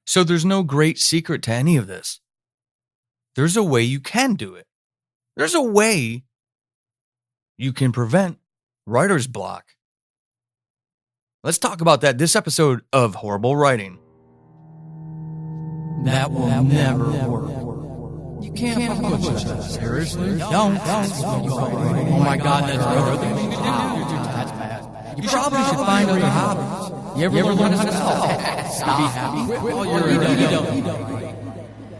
So there's no great secret to any of this. There's a way you can do it. There's a way you can prevent writer's block. Let's talk about that this episode of Horrible Writing. That will never work. You can't push that. Seriously? Don't. Oh my God, that's really that's bad. You probably should find other hobbies. You ever learn how to stop? Stop. Be happy. Well, you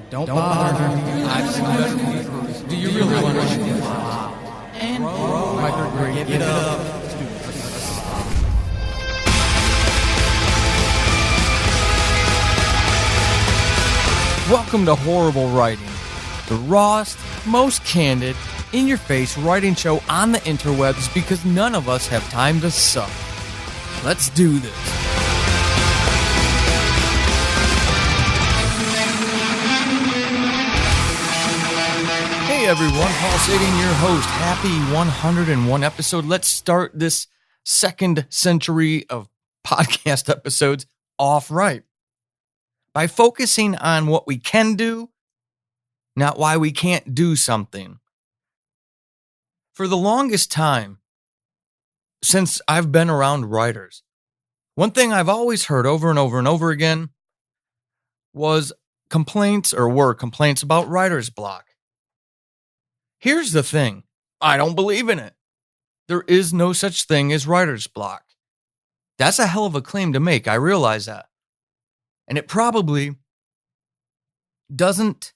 don't bother. I've seen better. Do you really want to do? And great. Get up. Welcome to Horrible Writing, the rawest, most candid, in-your-face writing show on the interwebs because none of us have time to suck. Let's do this. Hey everyone, Paul Sagan, your host. Happy 101 episode. Let's start this second century of podcast episodes off right by focusing on what we can do, not why we can't do something. For the longest time, since I've been around writers, one thing I've always heard over and over and over again were complaints about writer's block. Here's the thing. I don't believe in it. There is no such thing as writer's block. That's a hell of a claim to make. I realize that. And it probably doesn't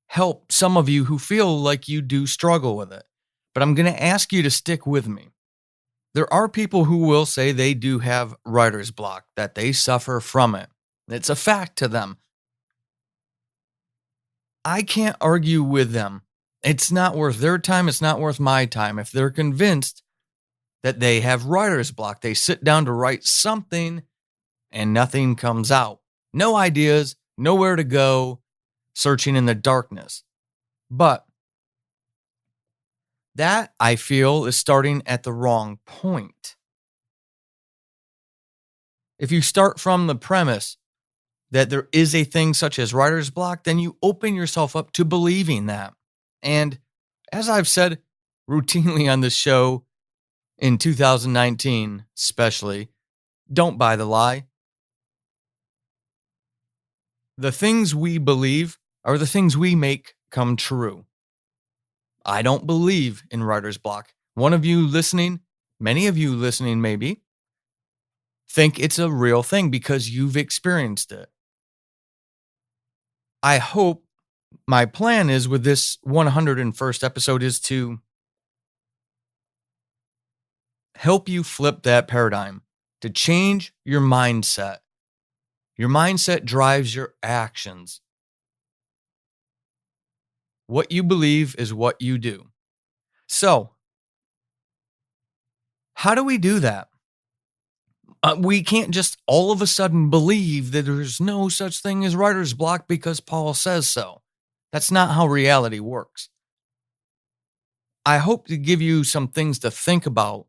help some of you who feel like you do struggle with it. But I'm going to ask you to stick with me. There are people who will say they do have writer's block, that they suffer from it. It's a fact to them. I can't argue with them. It's not worth their time. It's not worth my time. If they're convinced that they have writer's block, they sit down to write something and nothing comes out. No ideas, nowhere to go, searching in the darkness. But that, I feel, is starting at the wrong point. If you start from the premise that there is a thing such as writer's block, then you open yourself up to believing that. And as I've said routinely on this show in 2019, especially, don't buy the lie. The things we believe are the things we make come true. I don't believe in writer's block. One of you listening, many of you listening maybe, think it's a real thing because you've experienced it. I hope my plan is with this 101st episode is to help you flip that paradigm, to change your mindset. Your mindset drives your actions. What you believe is what you do. So, how do we do that? We can't just all of a sudden believe that there's no such thing as writer's block because Paul says so. That's not how reality works. I hope to give you some things to think about,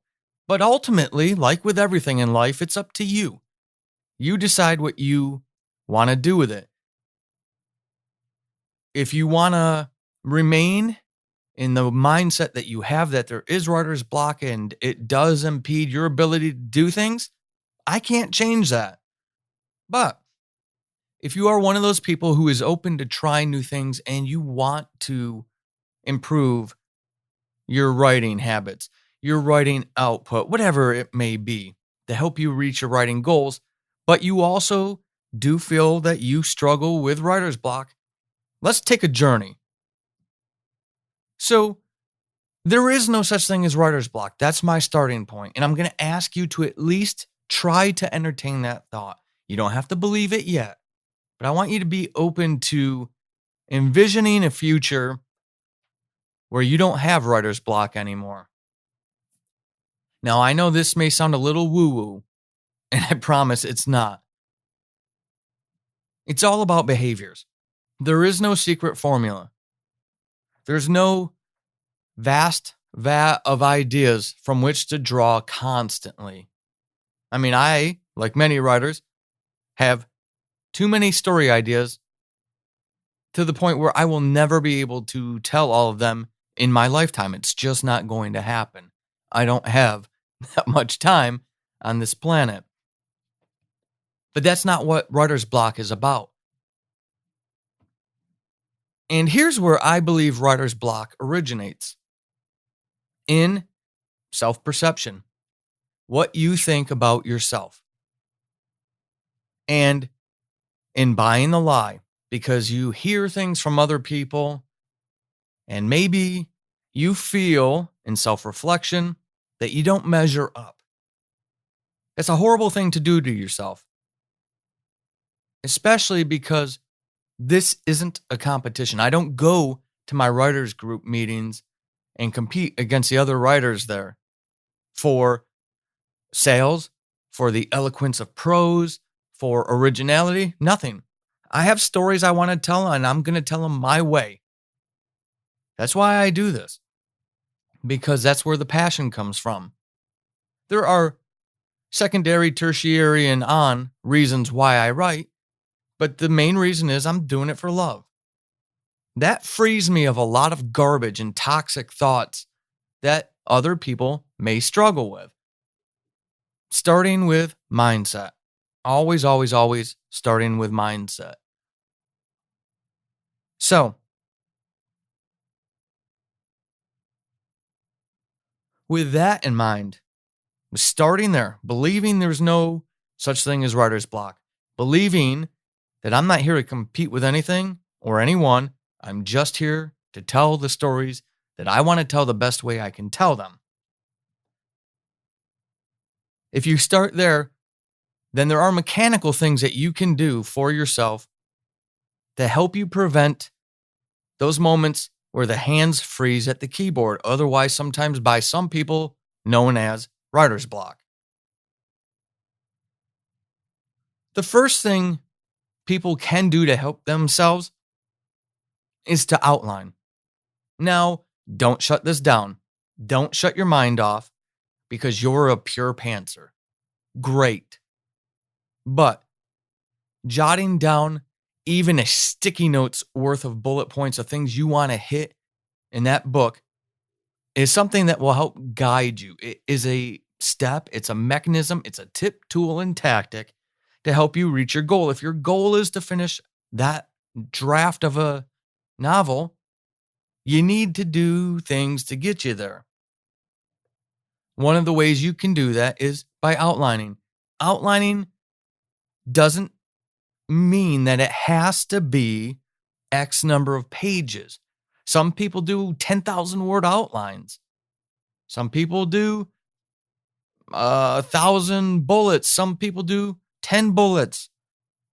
but ultimately, like with everything in life, it's up to you. You decide what you want to do with it. If you want to remain in the mindset that you have that there is writer's block and it does impede your ability to do things, I can't change that. But if you are one of those people who is open to trying new things and you want to improve your writing habits, your writing output, whatever it may be, to help you reach your writing goals, but you also do feel that you struggle with writer's block, let's take a journey. So, there is no such thing as writer's block. That's my starting point. And I'm going to ask you to at least try to entertain that thought. You don't have to believe it yet, but I want you to be open to envisioning a future where you don't have writer's block anymore. Now, I know this may sound a little woo-woo, and I promise it's not. It's all about behaviors. There is no secret formula. There's no vast vat of ideas from which to draw constantly. I mean, I, like many writers, have too many story ideas to the point where I will never be able to tell all of them in my lifetime. It's just not going to happen. I don't have that much time on this planet. But that's not what writer's block is about. And here's where I believe writer's block originates: in self-perception, what you think about yourself. And in buying the lie, because you hear things from other people, and maybe you feel in self-reflection that you don't measure up. It's a horrible thing to do to yourself, especially because this isn't a competition. I don't go to my writers group meetings and compete against the other writers there for sales, for the eloquence of prose, for originality, nothing. I have stories I want to tell, and I'm going to tell them my way. That's why I do this, because that's where the passion comes from. There are secondary, tertiary, and on reasons why I write, but the main reason is I'm doing it for love. That frees me of a lot of garbage and toxic thoughts that other people may struggle with. Starting with mindset. Always, always, always starting with mindset. So, with that in mind, starting there, believing there's no such thing as writer's block, believing that I'm not here to compete with anything or anyone. I'm just here to tell the stories that I want to tell the best way I can tell them. If you start there, then there are mechanical things that you can do for yourself to help you prevent those moments where the hands freeze at the keyboard, otherwise sometimes by some people known as writer's block. The first thing people can do to help themselves is to outline. Now, don't shut this down. Don't shut your mind off because you're a pure pantser. Great. But jotting down even a sticky notes worth of bullet points of things you want to hit in that book is something that will help guide you. It is a step, it's a mechanism, it's a tip, tool, and tactic to help you reach your goal. If your goal is to finish that draft of a novel, you need to do things to get you there. One of the ways you can do that is by outlining. Outlining doesn't mean that it has to be X number of pages. Some people do 10,000 word outlines. Some people do 1,000 bullets. Some people do 10 bullets.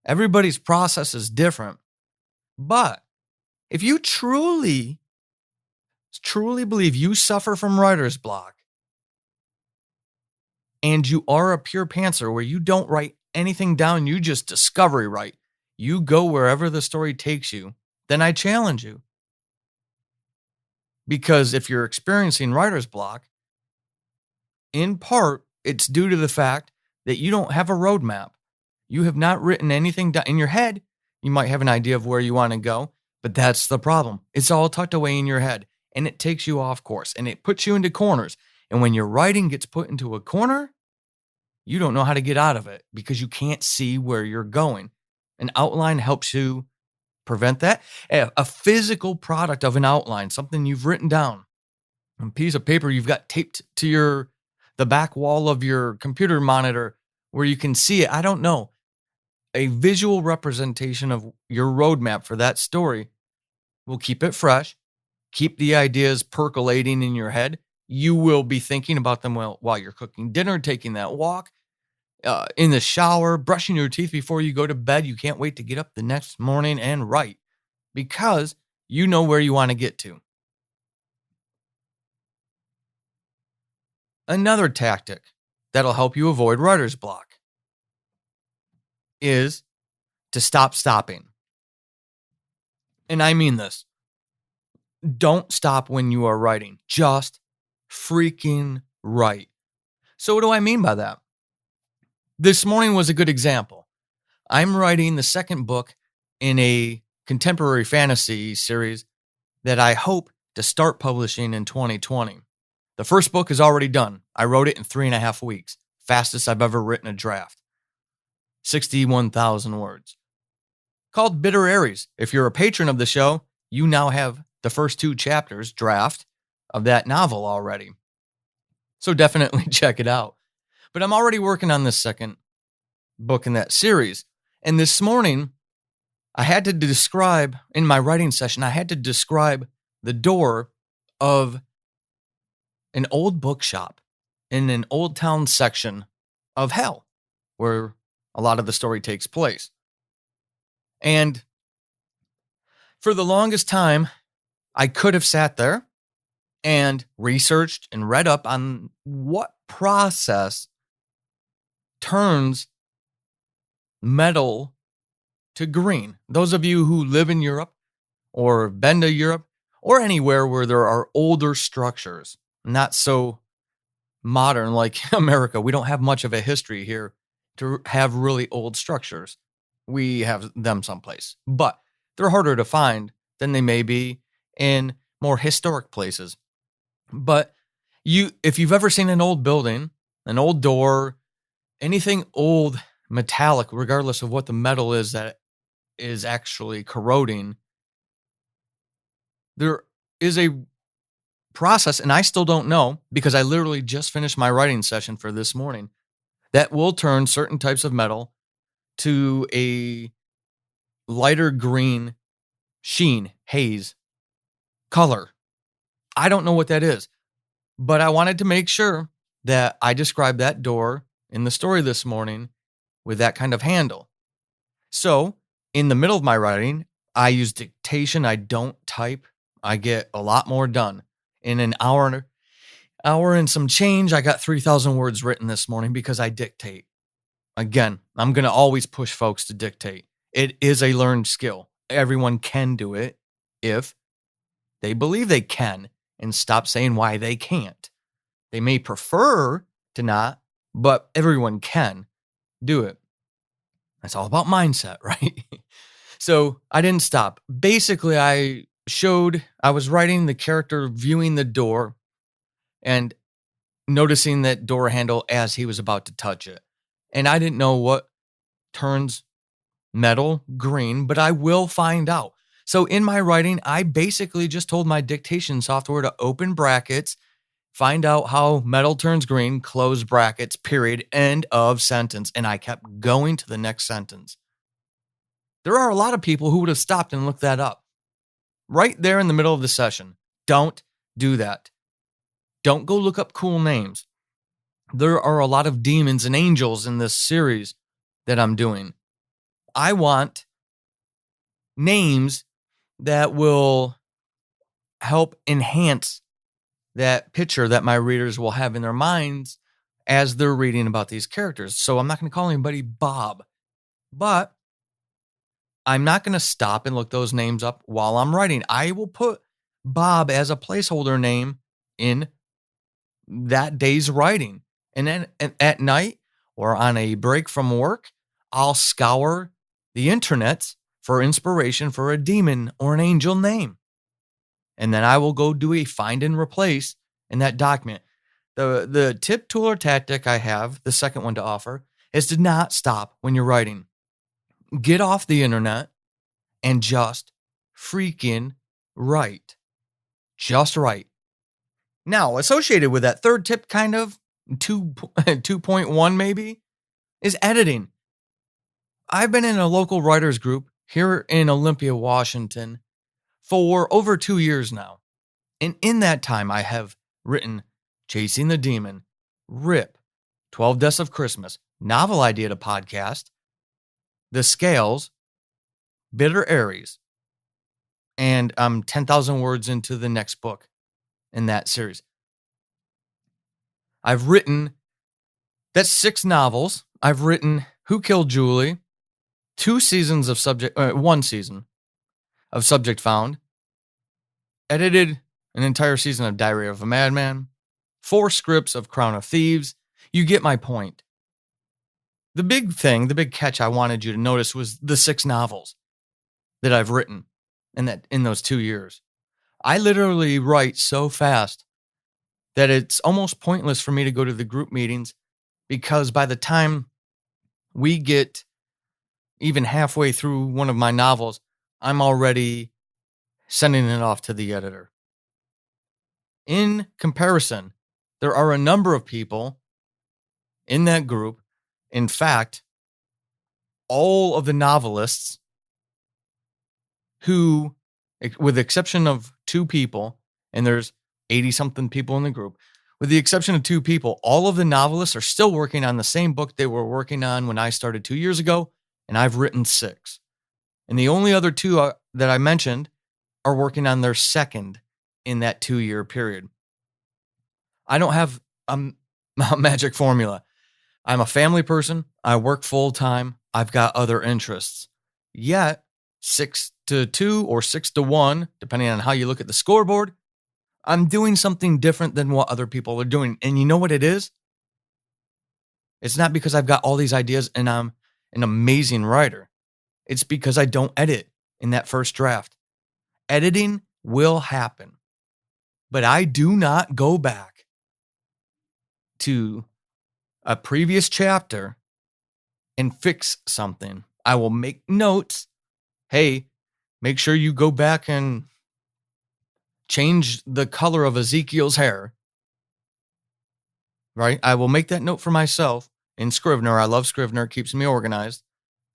Everybody's process is different. But if you truly believe you suffer from writer's block and you are a pure pantser where you don't write anything down, you just discovery write, you go wherever the story takes you, then I challenge you. Because if you're experiencing writer's block, in part, it's due to the fact that you don't have a roadmap. You have not written anything down. In your head, you might have an idea of where you want to go, but that's the problem. It's all tucked away in your head, and it takes you off course, and it puts you into corners. And when your writing gets put into a corner, you don't know how to get out of it because you can't see where you're going. An outline helps you prevent that. A physical product of an outline, something you've written down, a piece of paper you've got taped to the back wall of your computer monitor where you can see it. I don't know. A visual representation of your roadmap for that story will keep it fresh, keep the ideas percolating in your head. You will be thinking about them while you're cooking dinner, taking that walk, in the shower, brushing your teeth before you go to bed. You can't wait to get up the next morning and write because you know where you want to get to. Another tactic that'll help you avoid writer's block is to stop stopping. And I mean this. Don't stop when you are writing. Just freaking write. So what do I mean by that? This morning was a good example. I'm writing the second book in a contemporary fantasy series that I hope to start publishing in 2020. The first book is already done. I wrote it in 3.5 weeks, fastest I've ever written a draft. 61,000 words. Called Bitter Aries. If you're a patron of the show, you now have the first 2 chapters draft of that novel already. So definitely check it out. But I'm already working on this second book in that series. And this morning, I had to describe, in my writing session, I had to describe the door of an old bookshop in an old town section of hell, where a lot of the story takes place. And for the longest time, I could have sat there and researched and read up on what process turns metal to green. Those of you who live in Europe or been to Europe or anywhere where there are older structures, not so modern like America. We don't have much of a history here to have really old structures. We have them someplace, but they're harder to find than they may be in more historic places. But if you've ever seen an old building, an old door, anything old metallic, regardless of what the metal is that is actually corroding, there is a process, and I still don't know because I literally just finished my writing session for this morning, that will turn certain types of metal to a lighter green sheen, haze, color. I don't know what that is, but I wanted to make sure that I described that door in the story this morning with that kind of handle. So in the middle of my writing, I use dictation. I don't type. I get a lot more done. In an hour and some change, I got 3,000 words written this morning because I dictate. Again, I'm going to always push folks to dictate. It is a learned skill. Everyone can do it if they believe they can and stop saying why they can't. They may prefer to not, but everyone can do it. That's all about mindset, right? So I didn't stop. Basically, I was writing the character viewing the door and noticing that door handle as he was about to touch it. And I didn't know what turns metal green, but I will find out. So in my writing, I basically just told my dictation software to open brackets, find out how metal turns green, close brackets, period, end of sentence. And I kept going to the next sentence. There are a lot of people who would have stopped and looked that up right there in the middle of the session. Don't do that. Don't go look up cool names. There are a lot of demons and angels in this series that I'm doing. I want names that will help enhance that picture that my readers will have in their minds as they're reading about these characters. So I'm not going to call anybody Bob, but I'm not going to stop and look those names up while I'm writing. I will put Bob as a placeholder name in that day's writing. And then at night or on a break from work, I'll scour the internet for inspiration for a demon or an angel name. And then I will go do a find and replace in that document. The tip, tool, or tactic I have, the second one to offer, is to not stop when you're writing. Get off the internet and just freaking write. Just write. Now, associated with that third tip, kind of 2.1 maybe, is editing. I've been in a local writers group here in Olympia, Washington for over 2 years now. And in that time, I have written Chasing the Demon, Rip, 12 Deaths of Christmas, Novel Idea to Podcast, The Scales, Bitter Aries, and I'm 10,000 words into the next book in that series. I've written, that's 6 novels. I've written Who Killed Julie, 1 season of Subject Found, edited an entire season of Diary of a Madman, 4 scripts of Crown of Thieves. You get my point. the big catch I wanted you to notice was the 6 novels that I've written in those 2 years. I literally write so fast that it's almost pointless for me to go to the group meetings, because by the time we get even halfway through one of my novels, I'm already sending it off to the editor. In comparison, there are a number of people in that group. In fact, all of the novelists who, with the exception of 2 people, and there's 80 something people in the group, with the exception of 2 people, all of the novelists are still working on the same book they were working on when I started 2 years ago, and I've written 6. And the only other 2 that I mentioned are working on their second in that 2-year period. I don't have a magic formula. I'm a family person. I work full time. I've got other interests. Yet, 6-2 or 6-1, depending on how you look at the scoreboard, I'm doing something different than what other people are doing. And you know what it is? It's not because I've got all these ideas and I'm an amazing writer. It's because I don't edit in that first draft. Editing will happen, but I do not go back to a previous chapter and fix something. I will make notes. Hey, make sure you go back and change the color of Ezekiel's hair. Right? I will make that note for myself in Scrivener. I love Scrivener. It keeps me organized.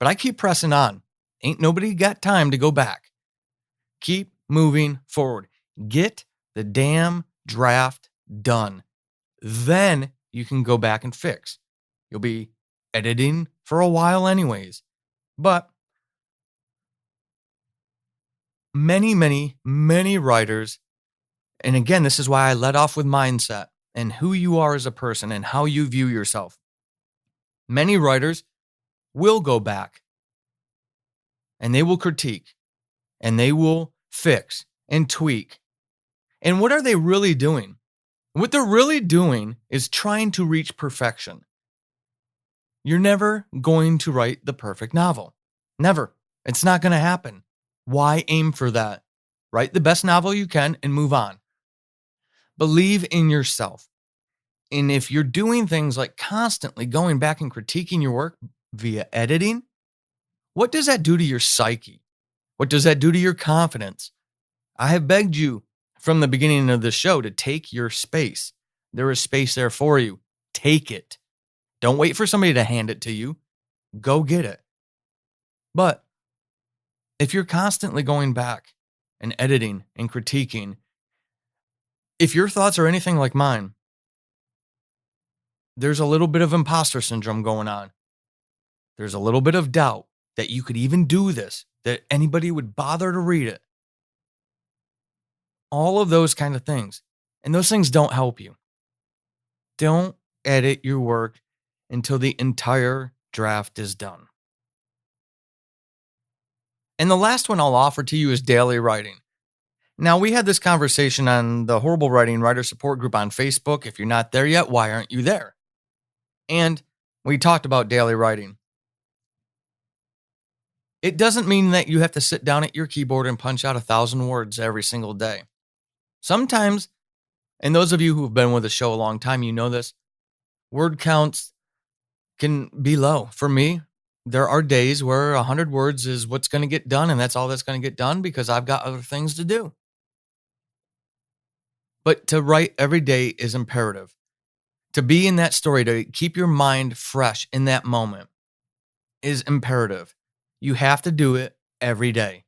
But I keep pressing on. Ain't nobody got time to go back. Keep moving forward. Get the damn draft done. Then you can go back and fix. You'll be editing for a while anyways. But many, many, many writers, and again, this is why I led off with mindset and who you are as a person and how you view yourself. Many writers will go back and they will critique and they will fix and tweak. And what are they really doing? What they're really doing is trying to reach perfection. You're never going to write the perfect novel. Never. It's not going to happen. Why aim for that? Write the best novel you can and move on. Believe in yourself. And if you're doing things like constantly going back and critiquing your work via editing, what does that do to your psyche? What does that do to your confidence? I have begged you from the beginning of the show to take your space. There is space there for you. Take it. Don't wait for somebody to hand it to you. Go get it. But if you're constantly going back and editing and critiquing, if your thoughts are anything like mine, there's a little bit of imposter syndrome going on. There's a little bit of doubt that you could even do this, that anybody would bother to read it. All of those kind of things. And those things don't help you. Don't edit your work until the entire draft is done. And the last one I'll offer to you is daily writing. Now, we had this conversation on the Horrible Writing Writer Support Group on Facebook. If you're not there yet, why aren't you there? And we talked about daily writing. It doesn't mean that you have to sit down at your keyboard and punch out 1,000 words every single day. Sometimes, and those of you who have been with the show a long time, you know this, word counts can be low. For me, there are days where 100 words is what's going to get done, and that's all that's going to get done because I've got other things to do. But to write every day is imperative. To be in that story, to keep your mind fresh in that moment is imperative. You have to do it every day.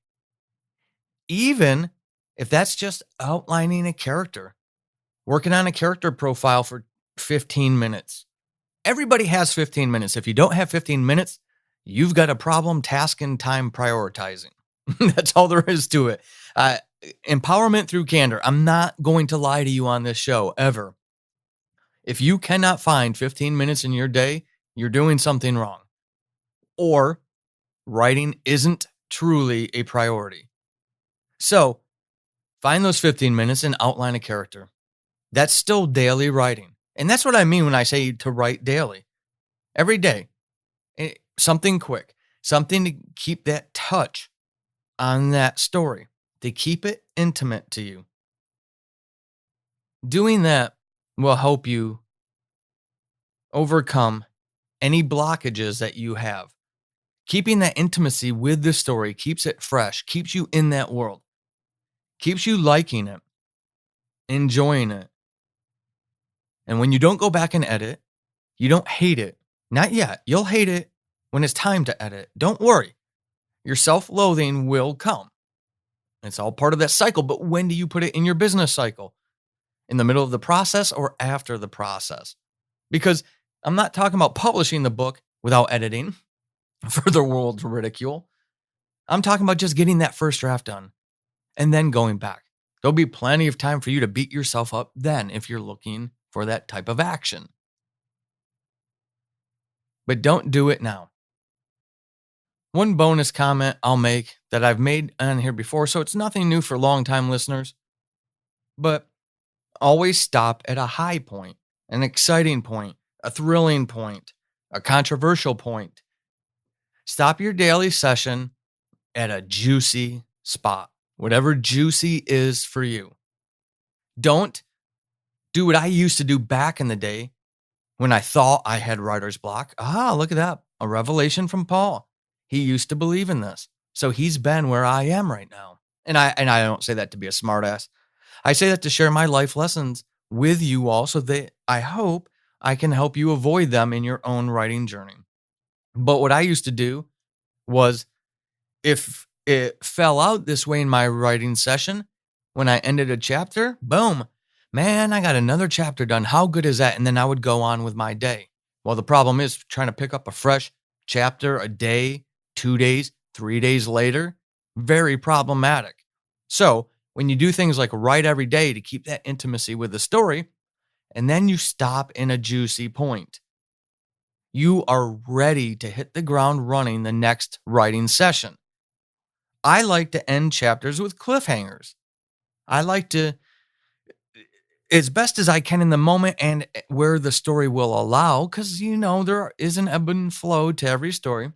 Even if that's just outlining a character, working on a character profile for 15 minutes. Everybody has 15 minutes. If you don't have 15 minutes, you've got a problem task and time prioritizing. That's all there is to it. Empowerment through candor. I'm not going to lie to you on this show, ever. If you cannot find 15 minutes in your day, you're doing something wrong. Or writing isn't truly a priority. So, find those 15 minutes and outline a character. That's still daily writing. And that's what I mean when I say to write daily. Every day. Something quick, something to keep that touch on that story, to keep it intimate to you. Doing that will help you overcome any blockages that you have. Keeping that intimacy with the story keeps it fresh, keeps you in that world, keeps you liking it, enjoying it. And when you don't go back and edit, you don't hate it. Not yet. You'll hate it when it's time to edit. Don't worry. Your self-loathing will come. It's all part of that cycle. But when do you put it in your business cycle? In the middle of the process or after the process? Because I'm not talking about publishing the book without editing for the world to ridicule. I'm talking about just getting that first draft done and then going back. There'll be plenty of time for you to beat yourself up then if you're looking for that type of action. But don't do it now. One bonus comment I'll make that I've made on here before, so it's nothing new for long-time listeners, but always stop at a high point, an exciting point, a thrilling point, a controversial point. Stop your daily session at a juicy spot, whatever juicy is for you. Don't do what I used to do back in the day when I thought I had writer's block. Look at that. A revelation from Paul. He used to believe in this. So he's been where I am right now. And I don't say that to be a smartass. I say that to share my life lessons with you all so that I hope I can help you avoid them in your own writing journey. But what I used to do was, if it fell out this way in my writing session, when I ended a chapter, boom, man, I got another chapter done. How good is that? And then I would go on with my day. Well, the problem is trying to pick up a fresh chapter a day, 2 days, 3 days later, very problematic. So when you do things like write every day to keep that intimacy with the story, and then you stop in a juicy point, you are ready to hit the ground running the next writing session. I like to end chapters with cliffhangers. I like to, as best as I can in the moment and where the story will allow, because, there is an ebb and flow to every story.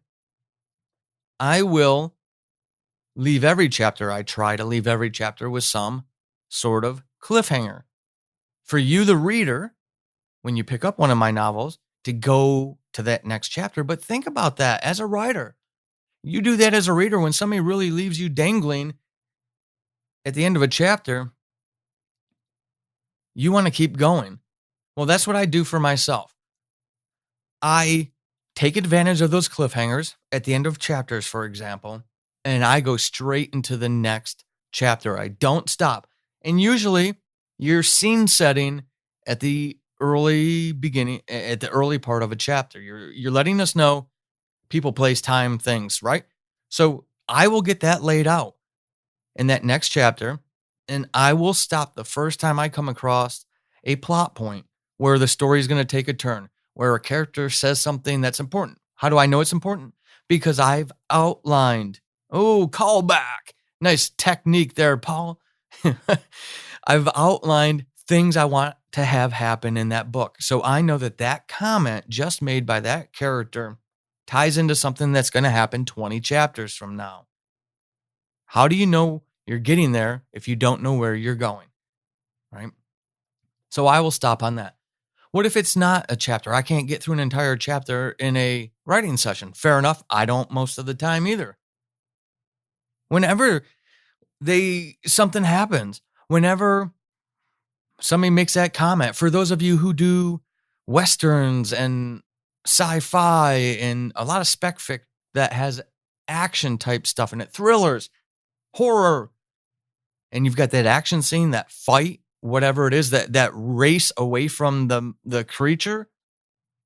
I will leave every chapter. I try to leave every chapter with some sort of cliffhanger for you, the reader, when you pick up one of my novels, to go to that next chapter. But think about that as a writer. You do that as a reader when somebody really leaves you dangling at the end of a chapter. You want to keep going. Well, that's what I do for myself. I take advantage of those cliffhangers at the end of chapters, for example, and I go straight into the next chapter. I don't stop. And usually you're scene setting at the early beginning, at the early part of a chapter. You're letting us know people, place, time, things, right? So I will get that laid out in that next chapter, and I will stop the first time I come across a plot point where the story is going to take a turn, where a character says something that's important. How do I know it's important? Because I've outlined, callback. Nice technique there, Paul. I've outlined things I want to have happen in that book. So I know that comment just made by that character ties into something that's going to happen 20 chapters from now. How do you know you're getting there if you don't know where you're going, right? So I will stop on that. What if it's not a chapter? I can't get through an entire chapter in a writing session. Fair enough. I don't most of the time either. Whenever something happens, whenever somebody makes that comment, for those of you who do Westerns and sci-fi and a lot of spec fic that has action type stuff in it, thrillers, horror, and you've got that action scene, that fight, whatever it is, that race away from the creature,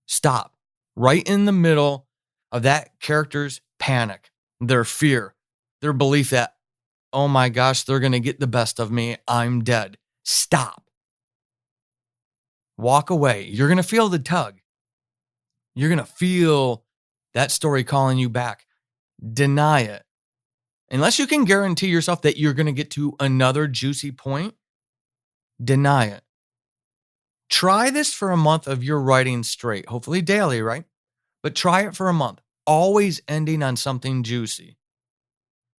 stop right in the middle of that character's panic, their fear, their belief that, oh my gosh, they're going to get the best of me. I'm dead. Stop. Walk away. You're going to feel the tug. You're going to feel that story calling you back. Deny it. Unless you can guarantee yourself that you're going to get to another juicy point, deny it. Try this for a month of your writing straight, hopefully daily, right? But try it for a month. always ending on something juicy.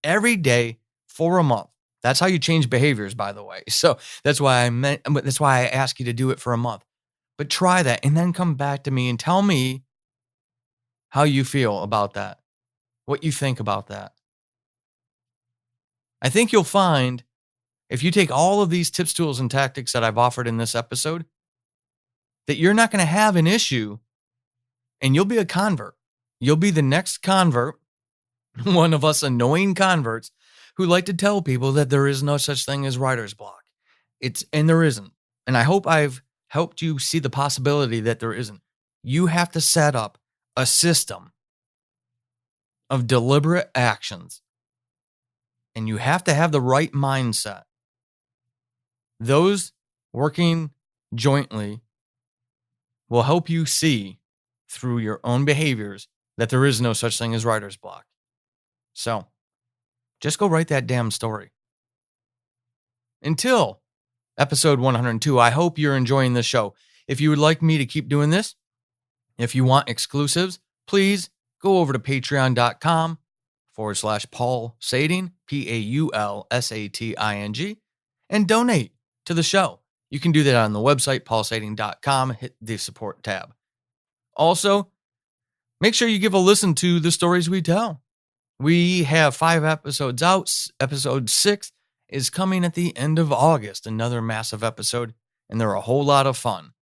Every day for a month. That's how you change behaviors, by the way. So that's why I ask you to do it for a month. But try that and then come back to me and tell me how you feel about that, what you think about that. I think you'll find if you take all of these tips, tools, and tactics that I've offered in this episode, that you're not going to have an issue and you'll be a convert. You'll be the next convert, one of us annoying converts who like to tell people that there is no such thing as writer's block. And there isn't. And I hope I've helped you see the possibility that there isn't. You have to set up a system of deliberate actions, and you have to have the right mindset. Those working jointly will help you see through your own behaviors that there is no such thing as writer's block. So just go write that damn story. Until episode 102, I hope you're enjoying this show. If you would like me to keep doing this, if you want exclusives, please go over to patreon.com/Paul Sading, PaulSating, and donate to the show. You can do that on the website, paulsading.com. Hit the support tab. Also, make sure you give a listen to the stories we tell. We have 5 episodes out. Episode 6 is coming at the end of August. Another massive episode, and they're a whole lot of fun.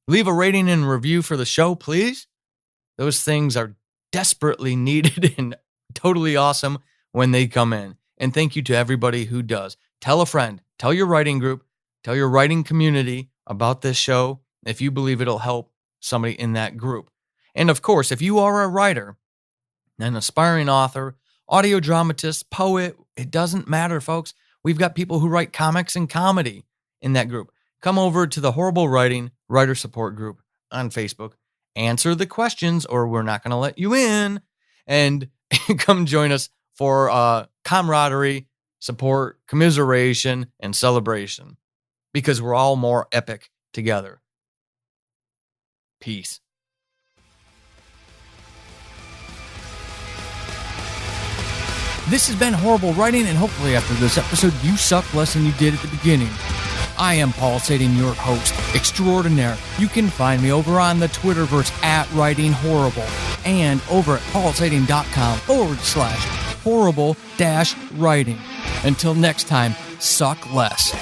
Leave a rating and review for the show, please. Those things are desperately needed and totally awesome when they come in. And thank you to everybody who does. Tell a friend, tell your writing group, tell your writing community about this show if you believe it'll help somebody in that group. And of course, if you are a writer, an aspiring author, audio dramatist, poet, it doesn't matter, folks. We've got people who write comics and comedy in that group. Come over to the Horrible Writing Writer Support Group on Facebook. Answer the questions or we're not going to let you in. And come join us for camaraderie, support, commiseration, and celebration. Because we're all more epic together. Peace. This has been Horrible Writing, and hopefully after this episode, you suck less than you did at the beginning. I am Paul Sading, your host extraordinaire. You can find me over on the Twitterverse @WritingHorrible and over at paulsading.com/horrible-writing. Until next time, suck less.